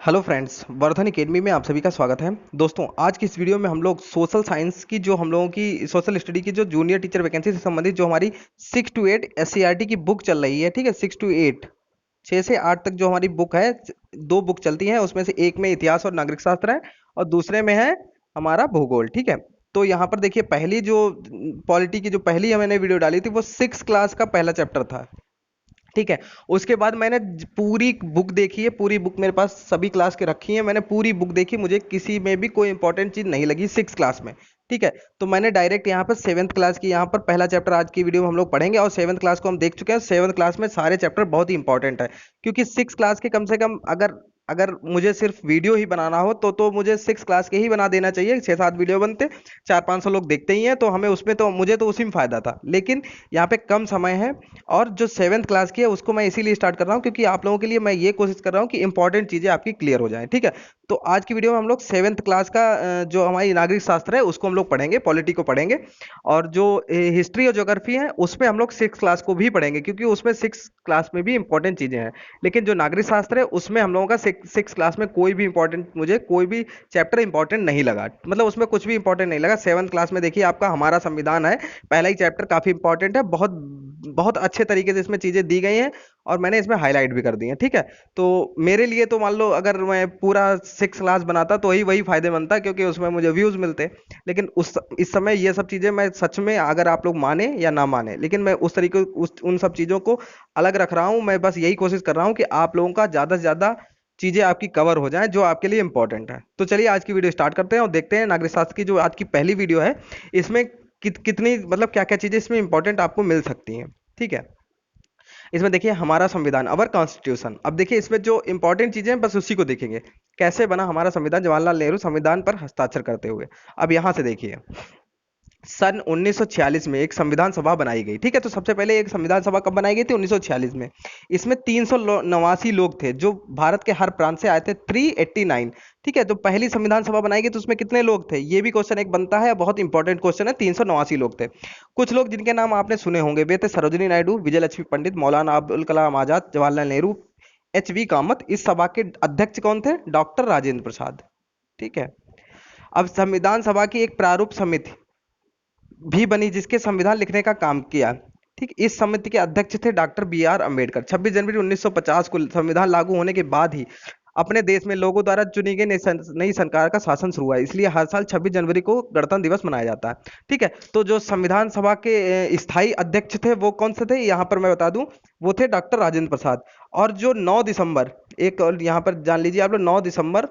Hello friends, Vardhan academy में आप सभी का स्वागत है। दोस्तों, आज की इस वीडियो में हम लोग सोशल साइंस की जो हम लोगों की सोशल स्टडी की जो जूनियर टीचर वैकेंसी से संबंधित जो हमारी 6 to 8 एससीईआरटी की बुक चल रही है, ठीक है। 6 to 8, 6 से 8 तक जो हमारी बुक है, दो बुक चलती हैं। उसमें से एक में इतिहास और नागरिक शास्त्र है और दूसरे में है हमारा भूगोल, ठीक है। तो यहाँ पर देखिए, पहली जो पॉलिटी की जो पहली मैंने वीडियो डाली थी वो 6 क्लास का पहला चैप्टर था, ठीक है। उसके बाद मैंने पूरी बुक देखी है, पूरी बुक मेरे पास सभी क्लास के रखी है। मैंने पूरी बुक देखी, मुझे किसी में भी कोई इंपॉर्टेंट चीज नहीं लगी 6 क्लास में, ठीक है। तो मैंने डायरेक्ट यहाँ पर 7th क्लास की यहाँ पर पहला चैप्टर आज की वीडियो में हम लोग पढ़ेंगे और 7th क्लास को हम देख चुके हैं। 7th क्लास में सारे चैप्टर बहुत ही इंपॉर्टेंट है, क्योंकि 6 क्लास के कम से कम अगर अगर मुझे सिर्फ वीडियो ही बनाना हो तो मुझे 6 क्लास के ही बना देना चाहिए। 6-7 वीडियो बनते, 400-500 लोग देखते ही हैं, तो हमें उसमें तो मुझे तो उसी में फायदा था। लेकिन यहाँ पे कम समय है और जो 7th क्लास की है उसको मैं इसीलिए स्टार्ट कर रहा हूँ क्योंकि आप लोगों के लिए मैं ये कोशिश कर रहा हूँ कि इंपॉर्टेंट चीजें आपकी क्लियर हो जाएं, ठीक है। तो आज की वीडियो में हम लोग 7th क्लास का जो हमारी नागरिक शास्त्र है उसको हम लोग पढ़ेंगे, पॉलिटी को पढ़ेंगे। और जो हिस्ट्री और ज्योग्राफी है उसमें हम लोग 6 क्लास को भी पढ़ेंगे, क्योंकि उसमें 6 क्लास में भी इंपॉर्टेंट चीजें हैं। लेकिन जो नागरिक शास्त्र है उसमें हम लोगों का 6 क्लास में कोई भी इंपॉर्टेंट, मुझे कोई भी चैप्टर इंपॉर्टेंट नहीं लगा, मतलब उसमें कुछ भी इंपॉर्टेंट नहीं लगा। 7th क्लास में देखिए, आपका हमारा संविधान है, पहला ही चैप्टर काफी इंपॉर्टेंट है। बहुत बहुत अच्छे तरीके से इसमें चीजें दी गई हैं और मैंने इसमें हाईलाइट भी कर दी हैं, ठीक है। तो मेरे लिए तो मान लो अगर मैं पूरा 6 क्लास बनाता तो ही वही फायदेमंद था, क्योंकि उसमें मुझे व्यूज मिलते। लेकिन उस इस समय ये सब चीजें मैं सच में, अगर आप लोग माने या ना माने, लेकिन मैं उस तरीके उन सब चीजों को अलग रख रहा हूं। मैं बस यही कोशिश कर रहा हूं कि आप लोगों का ज्यादा से ज्यादा चीजें आपकी कवर हो जाएं जो आपके लिए इंपॉर्टेंट है। तो चलिए आज की वीडियो स्टार्ट करते हैं और देखते हैं नागरिक शास्त्र की जो आज की पहली वीडियो है इसमें कितनी, मतलब क्या क्या चीजें इसमें इंपॉर्टेंट आपको मिल सकती हैं, ठीक है। इसमें देखिए हमारा संविधान, अवर कॉन्स्टिट्यूशन। अब देखिए इसमें जो इंपॉर्टेंट चीजें हैं बस उसी को देखेंगे, कैसे बना हमारा संविधान जवाहरलाल नेहरू संविधान पर हस्ताक्षर करते हुए। अब यहां से देखिए, सन 1946 में एक संविधान सभा बनाई गई, ठीक है। तो सबसे पहले एक संविधान सभा कब बनाई गई थी? 1946 में। इसमें 389 लोग थे जो भारत के हर प्रांत से आए थे, 389, ठीक है। तो पहली संविधान सभा बनाई गई तो उसमें कितने लोग थे, ये भी क्वेश्चन एक बनता है, बहुत इंपॉर्टेंट क्वेश्चन है। 389 लोग थे। कुछ लोग जिनके नाम आपने सुने होंगे, वे थे सरोजिनी नायडू, विजय लक्ष्मी पंडित, मौलाना अब्दुल कलाम आजाद, जवाहरलाल नेहरू, एच वी कामत। इस सभा के अध्यक्ष कौन थे? डॉक्टर राजेंद्र प्रसाद, ठीक है। अब संविधान सभा की एक प्रारूप समिति भी बनी जिसके संविधान लिखने का काम किया, ठीक। इस समिति के अध्यक्ष थे डॉक्टर बी आर अम्बेडकर। 26 जनवरी 1950 को संविधान लागू होने के बाद ही अपने देश में लोगों द्वारा चुनी गई नई सरकार का शासन शुरू हुआ, इसलिए हर साल 26 जनवरी को गणतंत्र दिवस मनाया जाता है, ठीक है। तो जो संविधान सभा के स्थायी अध्यक्ष थे वो कौन से थे, यहाँ पर मैं बता दूं, वो थे डॉक्टर राजेंद्र प्रसाद। और जो 9 दिसंबर, एक और यहाँ पर जान लीजिए आप लोग, 9 दिसंबर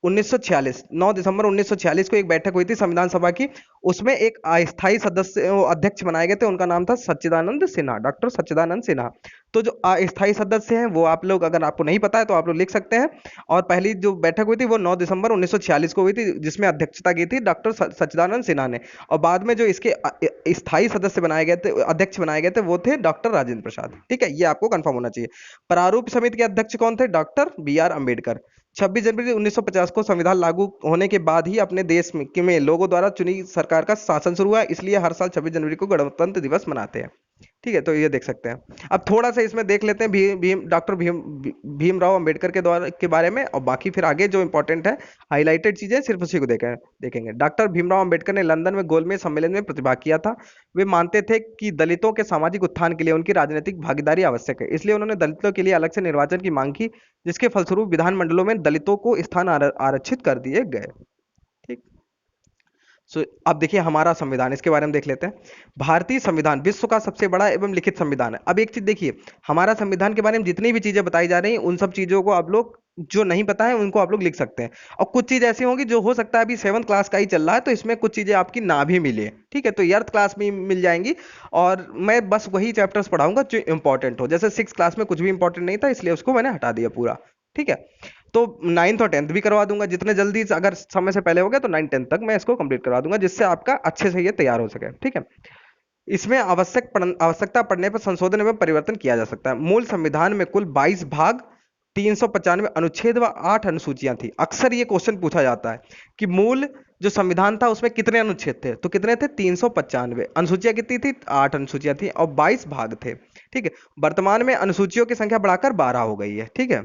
1946, 9 दिसंबर 1946 को एक बैठक हुई थी संविधान सभा की। उसमें एक अस्थायी सदस्य अध्यक्ष बनाए गए थे, उनका नाम था सच्चिदानंद सिन्हा, डॉक्टर सच्चिदानंद सिन्हा। तो जो अस्थायी सदस्य हैं वो आप लोग, अगर आपको नहीं पता है तो आप लोग लिख सकते हैं। और पहली जो बैठक हुई थी वो 9 दिसंबर 1946 को हुई थी, जिसमें अध्यक्षता की थी डॉक्टर सच्चिदानंद सिन्हा ने। और बाद में जो इसके स्थायी सदस्य बनाए गए थे, अध्यक्ष बनाए गए थे, वो थे डॉक्टर राजेंद्र प्रसाद, ठीक है। ये आपको कंफर्म होना चाहिए। प्रारूप समिति के अध्यक्ष कौन थे? Doctor B R Ambedkar. 26 जनवरी 1950 को संविधान लागू होने के बाद ही अपने देश में लोगों द्वारा चुनी सरकार का शासन शुरू हुआ, इसलिए हर साल 26 जनवरी को गणतंत्र दिवस मनाते हैं, ठीक है। तो ये देख सकते हैं। अब थोड़ा सा इसमें देख लेते हैं डॉक्टर भीमराव अंबेडकर के द्वारा के बारे में, और बाकी फिर आगे जो इंपॉर्टेंट है हाईलाइटेड चीजें सिर्फ उसी को देखेंगे। डॉक्टर भीमराव अंबेडकर ने लंदन में गोलमेज सम्मेलन में प्रतिभाग किया था। वे मानते थे कि दलितों के सामाजिक उत्थान के लिए उनकी राजनीतिक भागीदारी आवश्यक है, इसलिए उन्होंने दलितों के लिए अलग से निर्वाचन की मांग की, जिसके फलस्वरूप विधानमंडलों में दलितों को स्थान आरक्षित कर दिए गए, ठीक। अब देखिए हमारा संविधान, इसके बारे में देख लेते हैं। भारतीय संविधान विश्व का सबसे बड़ा एवं लिखित संविधान है। अब एक चीज देखिए, हमारा संविधान के बारे में जितनी भी चीजें बताई जा रही हैं उन सब चीजों को आप लोग, जो नहीं पता है उनको आप लोग लिख सकते हैं। और कुछ चीज ऐसी होंगी जो हो सकता है अभी 7th क्लास का ही चल रहा है, तो इसमें कुछ चीजें आपकी ना भी मिले, ठीक है। तो 8th क्लास में मिल जाएंगी। और मैं बस वही चैप्टर्स पढ़ाऊंगा जो इंपॉर्टेंट हो। जैसे 6th क्लास में कुछ भी इंपॉर्टेंट नहीं था, इसलिए उसको मैंने हटा दिया पूरा, ठीक है। तो 9th और 10th भी करवा दूंगा, जितने जल्दी अगर समय से पहले हो गया तो 9 10 तक मैं इसको कंप्लीट करवा दूंगा, जिससे आपका अच्छे से ये तैयार हो सके, ठीक है। इसमें आवश्यकता पड़ने पर संशोधन एवं परिवर्तन किया जा सकता है। मूल संविधान में कुल 22 भाग, 395 अनुच्छेद व 8 अनुसूचियां थी। अक्सर ये क्वेश्चन पूछा जाता है कि मूल जो संविधान था उसमें कितने अनुच्छेद थे, तो कितने थे? 395। अनुसूचियां कितनी थी? 8 अनुसूचियां थी और 22 भाग थे, ठीक है। वर्तमान में अनुसूचियों की संख्या बढ़ाकर 12 हो गई है, ठीक है।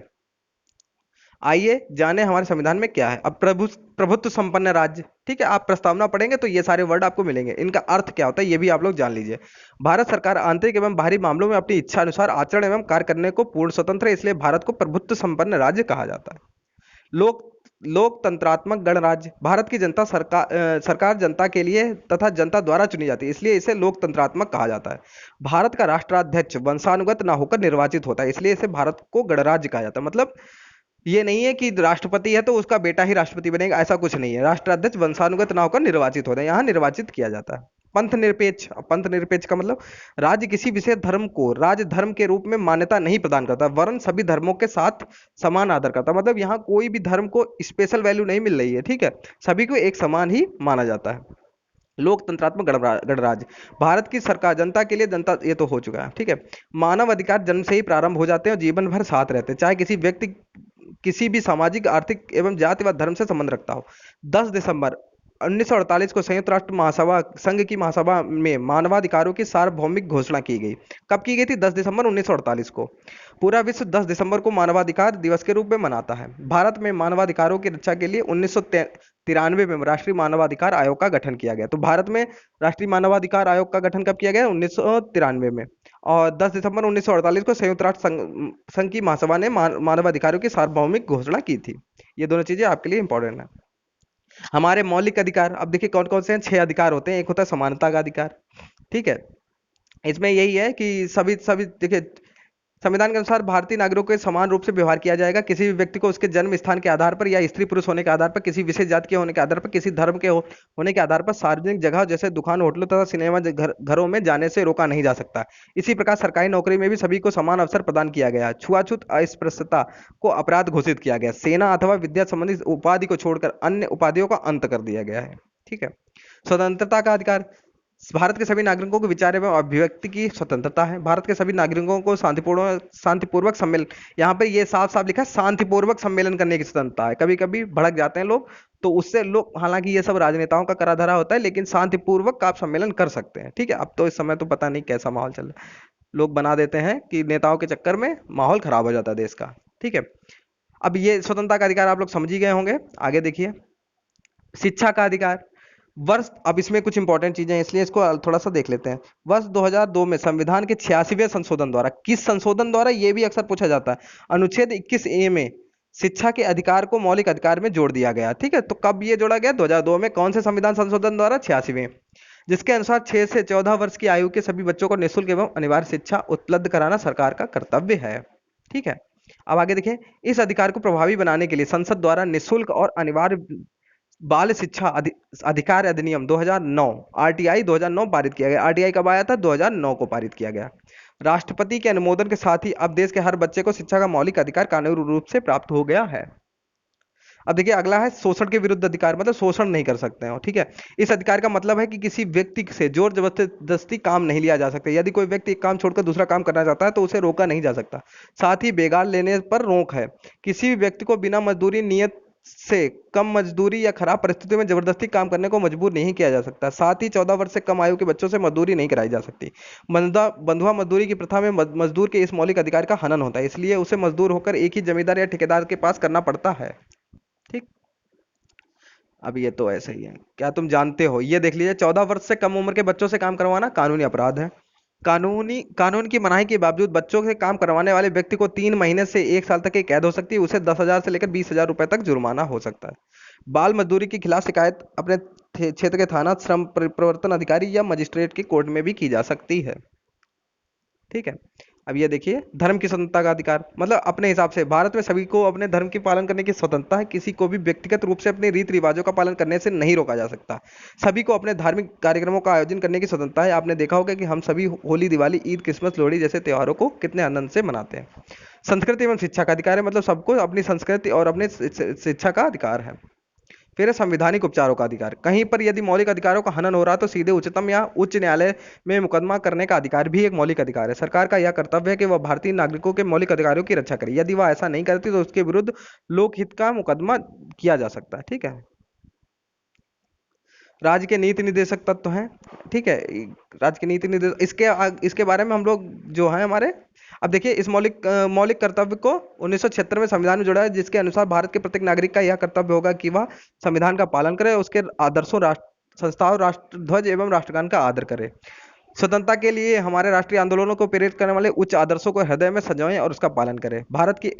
आइए जाने हमारे संविधान में क्या है। अब प्रभुत्व संपन्न राज्य, ठीक है, आप प्रस्तावना पढ़ेंगे तो ये सारे वर्ड आपको मिलेंगे, इनका अर्थ क्या होता है ये भी आप लोग जान लीजिए। भारत सरकार आंतरिक एवं बाहरी मामलों में अपनी इच्छा अनुसार आचरण एवं कार्य करने को पूर्ण स्वतंत्र है, इसलिए भारत को प्रभुत्व संपन्न राज्य कहा जाता है। लोक लोकतंत्रात्मक गणराज्य, भारत की जनता सरकार जनता के लिए तथा जनता द्वारा चुनी जाती है, इसलिए इसे लोकतंत्रात्मक कहा जाता है। भारत का राष्ट्राध्यक्ष वंशानुगत ना होकर निर्वाचित होता है, इसलिए इसे भारत को गणराज्य कहा जाता है। मतलब ये नहीं है कि राष्ट्रपति है तो उसका बेटा ही राष्ट्रपति बनेगा, ऐसा कुछ नहीं है। राष्ट्राध्यक्ष वंशानुगत ना होकर निर्वाचित होता है, यहाँ निर्वाचित किया जाता है। पंथ निरपेक्ष, पंथ निरपेक्ष का मतलब राज्य किसी विशेष धर्म को राज्य धर्म के रूप में मान्यता नहीं प्रदान करता, वरन सभी धर्मों के साथ समान आदर करता। मतलब यहाँ कोई भी धर्म को स्पेशल वैल्यू नहीं मिल रही है, ठीक है, सभी को एक समान ही माना जाता है। लोकतंत्रात्मक गणराज्य, भारत की सरकार जनता के लिए, जनता, ये तो हो चुका है, ठीक है। मानव अधिकार जन्म से ही प्रारंभ हो जाते हैं और जीवन भर साथ रहते हैं, चाहे किसी व्यक्ति किसी भी सामाजिक, आर्थिक एवं जाति व धर्म से संबंध रखता हो। 10 दिसंबर 1948 को संयुक्त राष्ट्र महासभा संघ की महासभा में मानवाधिकारों की सार्वभौमिक घोषणा की गई। कब की गई थी? 10 दिसंबर 1948 को। पूरा विश्व 10 दिसंबर को मानवाधिकार दिवस के रूप में मनाता है। भारत में मानवाधिकारों की रक्षा के लिए 1993 में राष्ट्रीय मानवाधिकार आयोग का गठन किया गया। तो भारत में राष्ट्रीय मानवाधिकार आयोग का गठन कब किया गया? 1993 में। और 10 दिसंबर 1948 को संयुक्त राष्ट्र संघ की महासभा ने मानवाधिकारों की सार्वभौमिक घोषणा की थी। ये दोनों चीजें आपके लिए इंपॉर्टेंट है। हमारे मौलिक अधिकार, अब देखिए कौन कौन से हैं। 6 अधिकार होते हैं। एक होता है समानता का अधिकार, ठीक है, इसमें यही है कि सभी सभी देखिए संविधान के अनुसार भारतीय नागरिकों के समान रूप से व्यवहार किया जाएगा। किसी भी व्यक्ति को उसके जन्म स्थान के आधार पर या स्त्री पुरुष होने के आधार पर, किसी विशेष जाति के होने के आधार पर, किसी धर्म के होने के आधार पर सार्वजनिक जगह जैसे दुकान, होटलों तथा सिनेमा घरों में जाने से रोका नहीं जा सकता। इसी प्रकार सरकारी नौकरी में भी सभी को समान अवसर प्रदान किया गया। छुआछूत अस्पृश्यता को अपराध घोषित किया गया। सेना अथवा विद्या संबंधी उपाधि को छोड़कर अन्य उपाधियों का अंत कर दिया गया है, ठीक है। स्वतंत्रता का अधिकार, भारत के सभी नागरिकों को विचार एवं अभिव्यक्ति की स्वतंत्रता है। भारत के सभी नागरिकों को शांतिपूर्वक सम्मेलन, यहाँ पे ये साफ साफ लिखा है शांतिपूर्वक सम्मेलन करने की स्वतंत्रता है। कभी कभी भड़क जाते हैं लोग, तो उससे लोग, हालांकि ये सब राजनेताओं का करा धरा होता है, लेकिन शांतिपूर्वक आप सम्मेलन कर सकते हैं, ठीक है। अब तो इस समय तो पता नहीं कैसा माहौल चल रहा है, लोग बना देते हैं कि नेताओं के चक्कर में माहौल खराब हो जाता है देश का, ठीक है। अब ये स्वतंत्रता का अधिकार आप लोग समझ ही गए होंगे। आगे देखिए शिक्षा का अधिकार। वर्ष, अब इसमें कुछ इंपॉर्टेंट चीजें हैं इसलिए इसको थोड़ा सा देख लेते हैं। वर्ष 2002 में संविधान के 86वें संशोधन द्वारा, किस संशोधन द्वारा, ये भी अक्सर पूछा जाता है, अनुच्छेद 21A में शिक्षा के अधिकार को मौलिक अधिकार में जोड़ दिया गया, ठीक है। तो कब ये जोड़ा गया? 2002 में। कौन से संविधान संशोधन द्वारा? 86वें, जिसके अनुसार 6 से 14 वर्ष की आयु के सभी बच्चों को निःशुल्क एवं अनिवार्य शिक्षा उपलब्ध कराना सरकार का कर्तव्य है, ठीक है। अब आगे देखें, इस अधिकार को प्रभावी बनाने के लिए संसद द्वारा निःशुल्क और अनिवार्य बाल शिक्षा अधिकार अधिनियम 2009 आरटीआई 2009 पारित किया गया। आरटीआई कब आया था? 2009 को पारित किया गया। राष्ट्रपति के अनुमोदन के साथ ही अब देश के हर बच्चे को शिक्षा का मौलिक अधिकार कानूनी रूप से प्राप्त हो गया है। अब देखिए अगला है शोषण के विरुद्ध अधिकार, मतलब शोषण नहीं कर सकते हो, ठीक है। इस अधिकार का मतलब है कि किसी व्यक्ति से जोर जबरदस्ती काम नहीं लिया जा सकता। यदि कोई व्यक्ति एक काम छोड़कर दूसरा काम करना चाहता है तो उसे रोका नहीं जा सकता। साथ ही बेगार लेने पर रोक है। किसी भी व्यक्ति को बिना मजदूरी नियत से कम मजदूरी या खराब परिस्थितियों में जबरदस्ती काम करने को मजबूर नहीं किया जा सकता। साथ ही 14 वर्ष से कम आयु के बच्चों से मजदूरी नहीं कराई जा सकती। बंधुआ मजदूरी की प्रथा में मजदूर के इस मौलिक अधिकार का हनन होता है, इसलिए उसे मजदूर होकर एक ही जमींदार या ठेकेदार के पास करना पड़ता है, ठीक। अब ये तो ऐसे ही है। क्या तुम जानते हो, ये देख लीजिए, 14 वर्ष से कम उम्र के बच्चों से काम करवाना कानूनी अपराध है। कानून की मनाही के बावजूद बच्चों से काम करवाने वाले व्यक्ति को 3 महीने से 1 साल तक की कैद हो सकती है। उसे 10,000 से लेकर 20,000 रुपए तक जुर्माना हो सकता है। बाल मजदूरी के खिलाफ शिकायत अपने क्षेत्र के थाना, श्रम प्रवर्तन अधिकारी या मजिस्ट्रेट की कोर्ट में भी की जा सकती है, ठीक है। अब ये देखिए धर्म की स्वतंत्रता का अधिकार, मतलब अपने हिसाब से भारत में सभी को अपने धर्म की पालन करने की स्वतंत्रता है। किसी को भी व्यक्तिगत रूप से अपने रीति रिवाजों का पालन करने से नहीं रोका जा सकता। सभी को अपने धार्मिक कार्यक्रमों का आयोजन करने की स्वतंत्रता है। आपने देखा होगा कि हम सभी होली, दिवाली, ईद, क्रिसमस, लोहड़ी जैसे त्योहारों को कितने आनंद से मनाते हैं। संस्कृति एवं शिक्षा का अधिकार है, मतलब सबको अपनी संस्कृति और अपनी शिक्षा का अधिकार है। फिर है संवैधानिक उपचारों का अधिकार। कहीं पर यदि मौलिक अधिकारों का हनन हो रहा है तो सीधे उच्चतम या उच्च न्यायालय में मुकदमा करने का अधिकार भी एक मौलिक अधिकार है। सरकार का यह कर्तव्य है कि वह भारतीय नागरिकों के मौलिक अधिकारों की रक्षा करे। यदि वह ऐसा नहीं करती तो उसके विरुद्ध लोकहित का मुकदमा किया जा सकता है, ठीक है। राज्य के नीति निर्देशक तत्व हैं, ठीक है। राज्य के नीति निर्देश इसके बारे में हम लोग जो है हमारे, अब देखिए इस मौलिक कर्तव्य को 1976 में संविधान में जोड़ा है, जिसके अनुसार भारत के प्रत्येक नागरिक का यह कर्तव्य होगा कि वह संविधान का पालन करे, उसके आदर्शों, राष्ट्र संस्थाओं, राष्ट्रध्वज एवं राष्ट्रगान का आदर करे। स्वतंत्रता के लिए हमारे राष्ट्रीय आंदोलनों को प्रेरित करने वाले उच्च आदर्शों को हृदय में सजोएं और उसका पालन करें। भारत की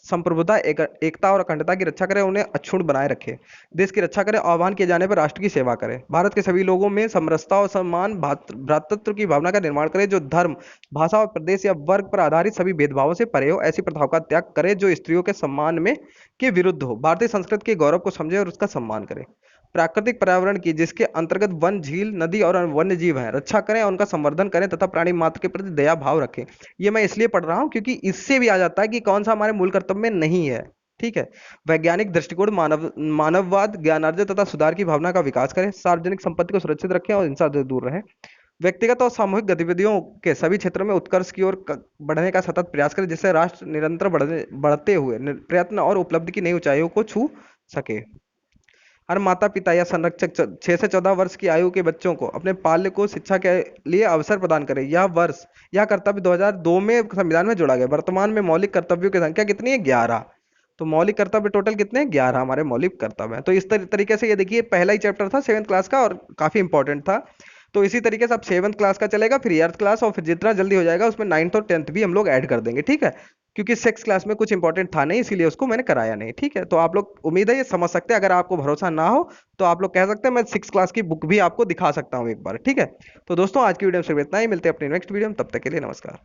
संप्रभुता, एकता और अखंडता की रक्षा करें, उन्हें अक्षुण्ण बनाए रखें। देश की रक्षा करें, आह्वान किए जाने पर राष्ट्र की सेवा करें। भारत के सभी लोगों में समरसता और सम्मान, भ्रातृत्व की भावना का निर्माण करें, जो धर्म, भाषा और प्रदेश या वर्ग पर आधारित सभी भेदभावों से परे हो। ऐसी प्रथाओं का त्याग करें जो स्त्रियों के सम्मान में के विरुद्ध हो। भारतीय संस्कृति के गौरव को समझें और उसका सम्मान करें। प्राकृतिक पर्यावरण की, जिसके अंतर्गत वन, झील, नदी और वन्य जीव हैं, रक्षा करें और उनका संवर्धन करें तथा प्राणी मात्र के प्रति दया भाव रखें। ये मैं इसलिए पढ़ रहा हूं क्योंकि इससे भी आ जाता है कि कौन सा हमारे मूल कर्तव्य में नहीं है, ठीक है। वैज्ञानिक दृष्टिकोण, मानववाद, ज्ञानार्जन तथा सुधार की भावना का विकास करें। सार्वजनिक संपत्ति को सुरक्षित रखें और हिंसा से दूर रहें। व्यक्तिगत और सामूहिक गतिविधियों के सभी क्षेत्रों में उत्कर्ष की ओर बढ़ने का सतत प्रयास करें, जिससे राष्ट्र निरंतर बढ़ते हुए प्रयत्न और उपलब्धि की नई ऊंचाइयों को छू सके। हर माता पिता या संरक्षक 6 से 14 वर्ष की आयु के बच्चों को अपने बाल्य को शिक्षा के लिए अवसर प्रदान करें। यह कर्तव्य 2002 में संविधान में जोड़ा गया। वर्तमान में मौलिक कर्तव्यों की संख्या कितनी है? 11। तो मौलिक कर्तव्य टोटल कितने हैं? 11 हमारे मौलिक कर्तव्य हैं। तो इस तरीके से ये देखिए पहला ही चैप्टर था 7th क्लास का और काफी इंपॉर्टेंट था। तो इसी तरीके से अब 7th क्लास का चलेगा, फिर 8th क्लास और फिर जितना जल्दी हो जाएगा उसमें 9th और 10th भी हम लोग ऐड कर देंगे, ठीक है। क्योंकि 6th क्लास में कुछ इंपॉर्टेंट था नहीं, इसीलिए उसको मैंने कराया नहीं, ठीक है। तो आप लोग, उम्मीद है ये समझ सकते हैं। अगर आपको भरोसा ना हो तो आप लोग कह सकते हैं मैं 6th क्लास की बुक भी आपको दिखा सकता हूँ एक बार, ठीक है। तो दोस्तों आज की वीडियो में सिर्फ इतना ही। मिलते हैं अपनी नेक्स्ट वीडियो में, तब तक के लिए नमस्कार।